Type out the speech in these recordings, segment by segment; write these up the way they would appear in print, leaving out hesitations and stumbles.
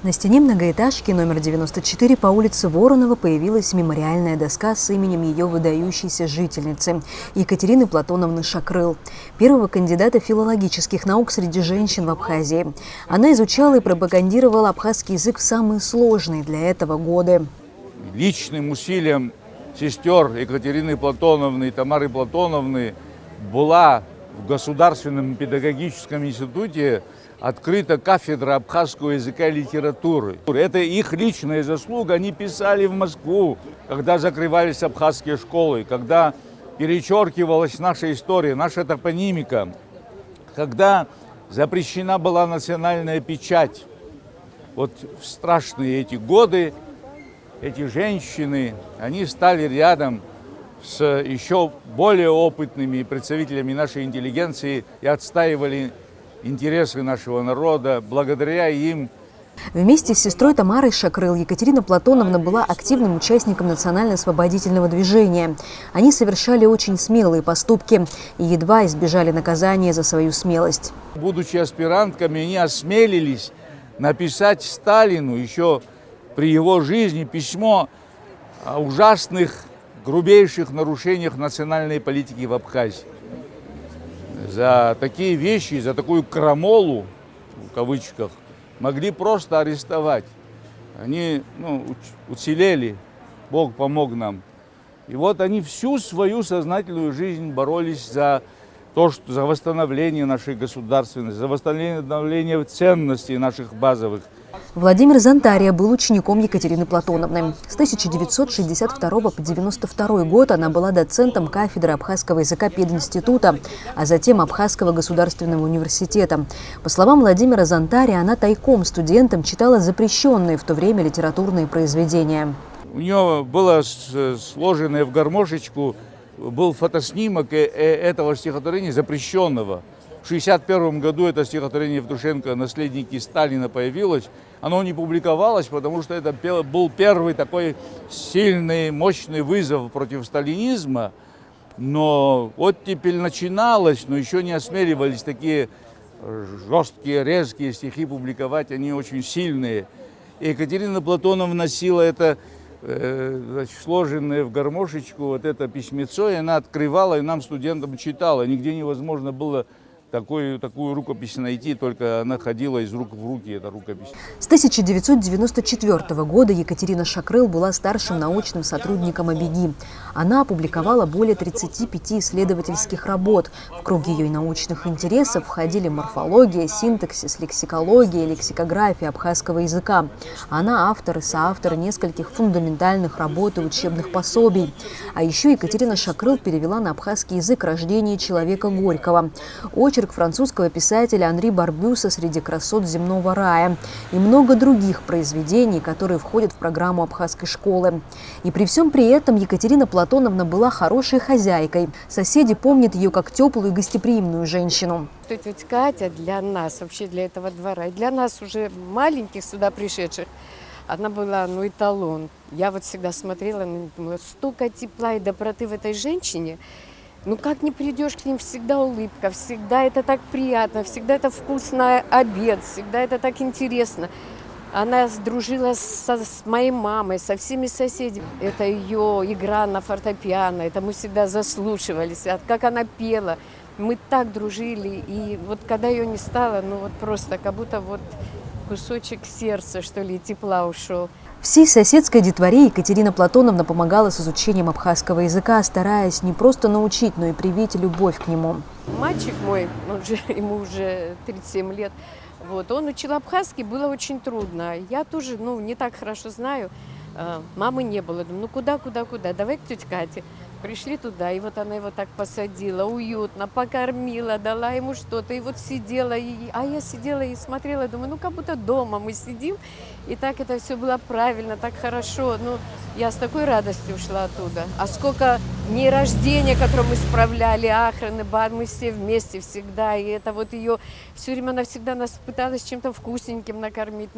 На стене многоэтажки номер 94 по улице Воронова появилась мемориальная доска с именем ее выдающейся жительницы Екатерины Платоновны Шакрыл, первого кандидата филологических наук среди женщин в Абхазии. Она изучала и пропагандировала абхазский язык в самые сложные для этого годы. Личным усилием сестер Екатерины Платоновны и Тамары Платоновны была в Государственном педагогическом институте открыта кафедра абхазского языка и литературы. Это их личная заслуга. Они писали в Москву, когда закрывались абхазские школы, когда перечеркивалась наша история, наша топонимика, когда запрещена была национальная печать. Вот в страшные эти годы эти женщины, они стали рядом с еще более опытными представителями нашей интеллигенции и отстаивали интересы нашего народа. Благодаря им. Вместе с сестрой Тамарой Шакрыл Екатерина Платоновна была активным участником национально-освободительного движения. Они совершали очень смелые поступки и едва избежали наказания за свою смелость. Будучи аспирантками, они осмелились написать Сталину еще при его жизни письмо о ужасных, грубейших нарушениях национальной политики в Абхазии. За такие вещи, за такую крамолу, в кавычках, могли просто арестовать. Они уцелели, Бог помог нам. И вот они всю свою сознательную жизнь боролись за то, что за восстановление нашей государственности, за восстановление ценностей наших базовых. Владимир Зонтария был учеником Екатерины Платоновны. С 1962 по 1992 год она была доцентом кафедры абхазского языка пединститута, а затем Абхазского государственного университета. По словам Владимира Зонтария, она тайком студентам читала запрещенные в то время литературные произведения. У нее было сложенное в гармошечку, был фотоснимок этого стихотворения запрещенного. В 1961 году это стихотворение Евтушенко «Наследники Сталина» появилось. Оно не публиковалось, потому что это был первый такой сильный, мощный вызов против сталинизма. Но оттепель начиналась, но еще не осмеливались такие жесткие, резкие стихи публиковать. Они очень сильные. И Екатерина Платоновна носила это сложенное в гармошечку вот это письмецо, и она открывала и нам, студентам, читала. Нигде невозможно было такую рукопись найти, только она ходила из рук в руки, эта рукопись. С 1994 года Екатерина Шакрыл была старшим научным сотрудником АБИГИ. Она опубликовала более 35 исследовательских работ. В круг ее научных интересов входили морфология, синтаксис, лексикология, лексикография абхазского языка. Она автор и соавтор нескольких фундаментальных работ и учебных пособий. А еще Екатерина Шакрыл перевела на абхазский язык «Рождение человека» Горького, очерк французского писателя Анри Барбюса «Среди красот земного рая» и много других произведений, которые входят в программу абхазской школы. И при всем при этом Екатерина Платоновна была хорошей хозяйкой. Соседи помнят ее как теплую и гостеприимную женщину. Ведь Катя для нас, вообще для этого двора, и для нас уже маленьких сюда пришедших, она была эталон. Я вот всегда смотрела, думала, столько тепла и доброты в этой женщине. Как не придешь к ним, всегда улыбка, всегда это так приятно, всегда это вкусный обед, всегда это так интересно. Она сдружилась с моей мамой, со всеми соседями. Это ее игра на фортепиано, это мы всегда заслушивались. Как она пела, мы так дружили. И вот когда ее не стало, просто как будто кусочек сердца, что ли, тепла ушел. Всей соседской детворе Екатерина Платоновна помогала с изучением абхазского языка, стараясь не просто научить, но и привить любовь к нему. Мальчик мой, ему уже 37 лет, он учил абхазский, было очень трудно. Я тоже, не так хорошо знаю, мамы не было. Думаю, куда, давай к тете Кате. Пришли туда, и она его так посадила, уютно, покормила, дала ему что-то, и сидела, а я сидела и смотрела, думаю, как будто дома мы сидим, и так это все было правильно, так хорошо, я с такой радостью ушла оттуда. А сколько дней рождения, которые мы справляли, Ахрен и Бад, мы все вместе всегда, и это ее, все время она всегда нас пыталась чем-то вкусненьким накормить.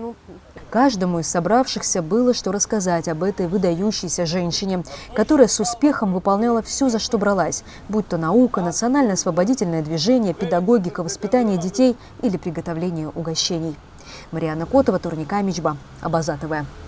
Каждому из собравшихся было что рассказать об этой выдающейся женщине, которая с успехом выполняла все, за что бралась, будь то наука, национально-освободительное движение, педагогика, воспитание детей или приготовление угощений. Марияна Котова, Турника Мичба, Абаза ТВ.